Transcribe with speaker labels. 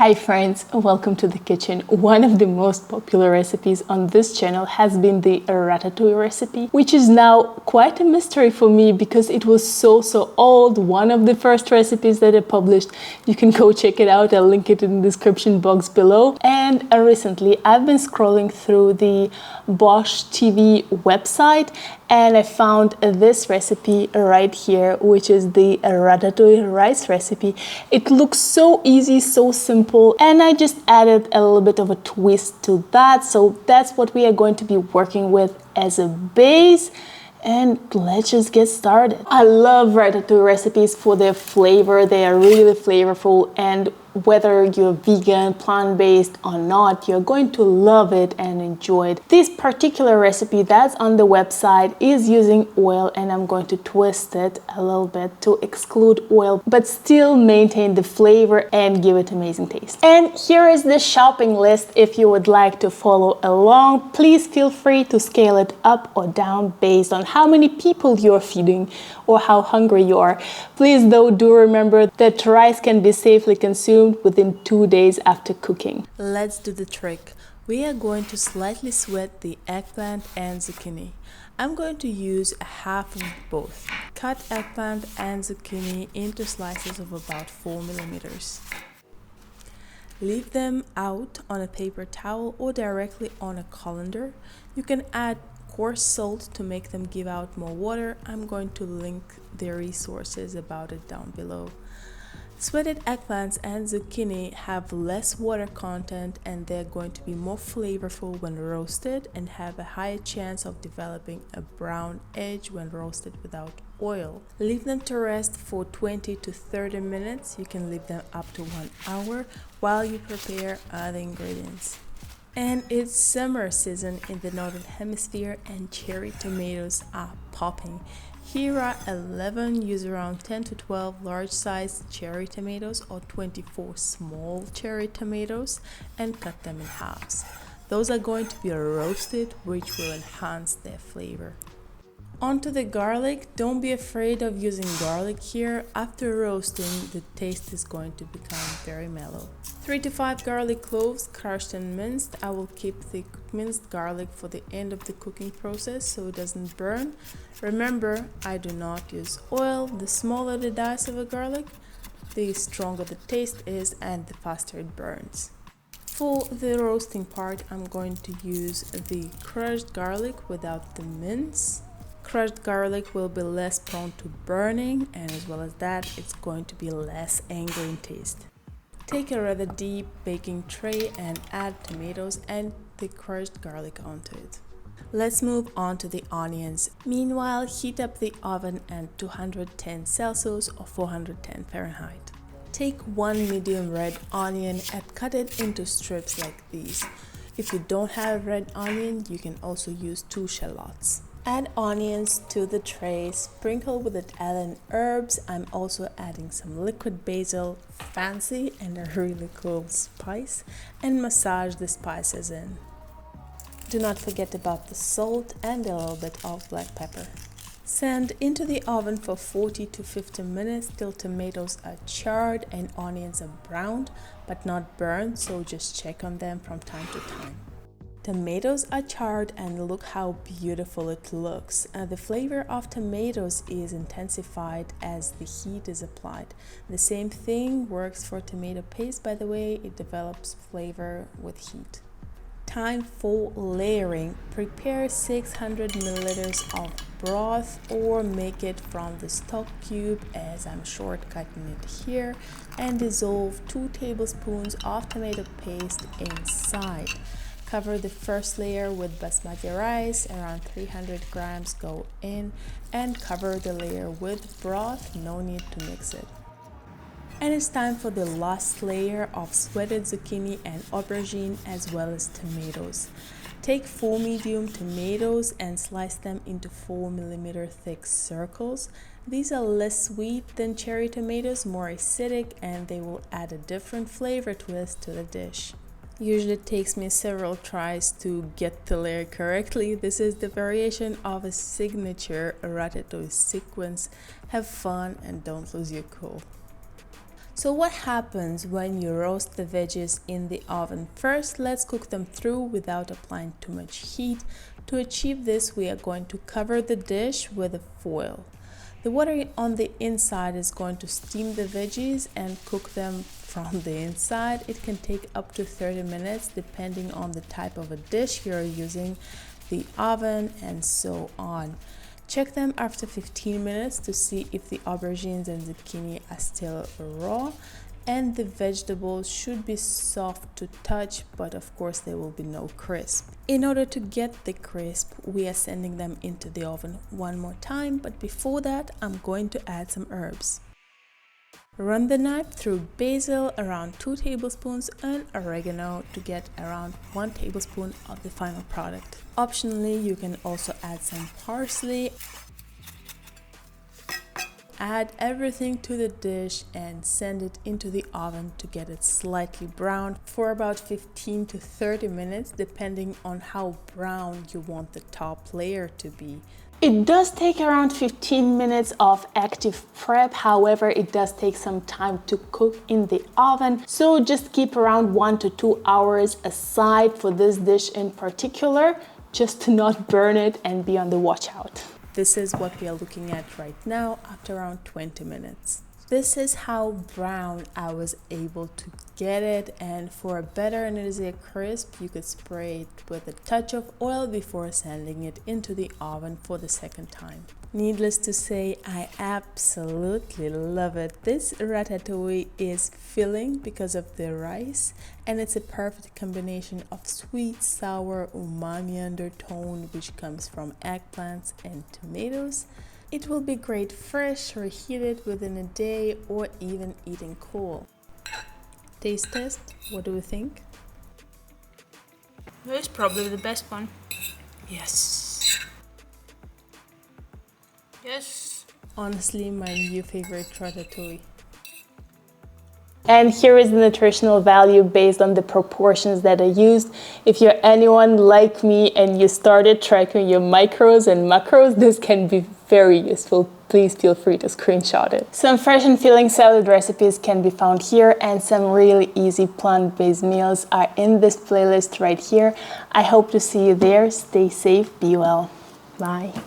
Speaker 1: Hi friends, welcome to the kitchen. One of the most popular recipes on this channel has been the ratatouille recipe, which is now quite a mystery for me because it was so old. One of the first recipes that I published. You can go check it out. I'll link it in the description box below. And recently I've been scrolling through the Bosch TV website and I found this recipe right here, which is the ratatouille rice recipe. It looks so easy, so simple, and I just added a little bit of a twist to that. So that's what we are going to be working with as a base. And let's just get started. I love ratatouille recipes for their flavor. They are really flavorful, and whether you're vegan, plant-based or not, you're going to love it and enjoy it. This particular recipe that's on the website is using oil, and I'm going to twist it a little bit to exclude oil but still maintain the flavor and give it amazing taste. And here is the shopping list. If you would like to follow along, please feel free to scale it up or down based on how many people you're feeding or how hungry you are. Please though, do remember that rice can be safely consumed within 2 days after cooking.
Speaker 2: Let's do the trick. We are going to slightly sweat the eggplant and zucchini. I'm going to use half of both. Cut eggplant and zucchini into slices of about 4 millimeters. Leave them out on a paper towel or directly on a colander. You can add coarse salt to make them give out more water. I'm going to link the resources about it down below. Sweated eggplants and zucchini have less water content, and they're going to be more flavorful when roasted and have a higher chance of developing a brown edge when roasted without oil. Leave them to rest for 20 to 30 minutes. You can leave them up to 1 hour while you prepare other ingredients. And it's summer season in the northern hemisphere and cherry tomatoes are popping. Here are 11, use around 10 to 12 large-sized cherry tomatoes or 24 small cherry tomatoes and cut them in halves. Those are going to be roasted, which will enhance their flavor. Onto the garlic. Don't be afraid of using garlic here. After roasting, the taste is going to become very mellow. 3 to 5 garlic cloves, crushed and minced. I will keep the minced garlic for the end of the cooking process so it doesn't burn. Remember, I do not use oil. The smaller the dice of a garlic, the stronger the taste is and the faster it burns. For the roasting part, I'm going to use the crushed garlic without the mince. Crushed garlic will be less prone to burning, and as well as that, it's going to be less angry in taste. Take a rather deep baking tray and add tomatoes and the crushed garlic onto it. Let's move on to the onions. Meanwhile, heat up the oven at 210 Celsius or 410 Fahrenheit. Take 1 medium red onion and cut it into strips like these. If you don't have red onion, you can also use 2 shallots. Add onions to the tray, sprinkle with Italian herbs. I'm also adding some liquid basil, fancy and a really cool spice, and massage the spices in. Do not forget about the salt and a little bit of black pepper. Send into the oven for 40 to 50 minutes till tomatoes are charred and onions are browned but not burned, so just check on them from time to time. Tomatoes are charred and look how beautiful it looks. The flavor of tomatoes is intensified as the heat is applied. The same thing works for tomato paste, by the way. It develops flavor with heat. Time for layering. Prepare 600 milliliters of broth or make it from the stock cube as I'm shortcutting it here, and dissolve 2 tablespoons of tomato paste inside. Cover the first layer with basmati rice, around 300 grams go in, and cover the layer with broth, no need to mix it. And it's time for the last layer of sweated zucchini and aubergine as well as tomatoes. Take 4 medium tomatoes and slice them into 4 millimeter thick circles. These are less sweet than cherry tomatoes, more acidic, and they will add a different flavor twist to the dish. Usually it takes me several tries to get the layer correctly. This is the variation of a signature ratatouille sequence. Have fun and don't lose your cool. So what happens when you roast the veggies in the oven? First, let's cook them through without applying too much heat. To achieve this, we are going to cover the dish with a foil. The water on the inside is going to steam the veggies and cook them from the inside. It can take up to 30 minutes depending on the type of a dish you're using, the oven, and so on. Check them after 15 minutes to see if the aubergines and zucchini are still raw, and the vegetables should be soft to touch, but of course there will be no crisp. In order to get the crisp, we are sending them into the oven one more time, but before that I'm going to add some herbs. Run the knife through basil, around 2 tablespoons, and oregano to get around 1 tablespoon of the final product. Optionally, you can also add some parsley. Add everything to the dish and send it into the oven to get it slightly browned for about 15 to 30 minutes, depending on how brown you want the top layer to be.
Speaker 1: It does take around 15 minutes of active prep, however it does take some time to cook in the oven, so just keep around 1 to 2 hours aside for this dish in particular, just to not burn it and be on the watch out.
Speaker 2: This is what we are looking at right now after around 20 minutes. This is how brown I was able to get it, and for a better and easier crisp, you could spray it with a touch of oil before sending it into the oven for the second time. Needless to say, I absolutely love it. This ratatouille is filling because of the rice, and it's a perfect combination of sweet, sour, umami undertone which comes from eggplants and tomatoes. It will be great fresh or heated within a day, or even eating cool. Taste test, what do we think?
Speaker 3: It's probably the best one. Yes. Yes.
Speaker 2: Honestly, my new favorite ratatouille.
Speaker 1: And here is the nutritional value based on the proportions that I used. If you're anyone like me and you started tracking your micros and macros, this can be very useful. Please feel free to screenshot it. Some fresh and filling salad recipes can be found here, and some really easy plant-based meals are in this playlist right here. I hope to see you there. Stay safe, be well. Bye.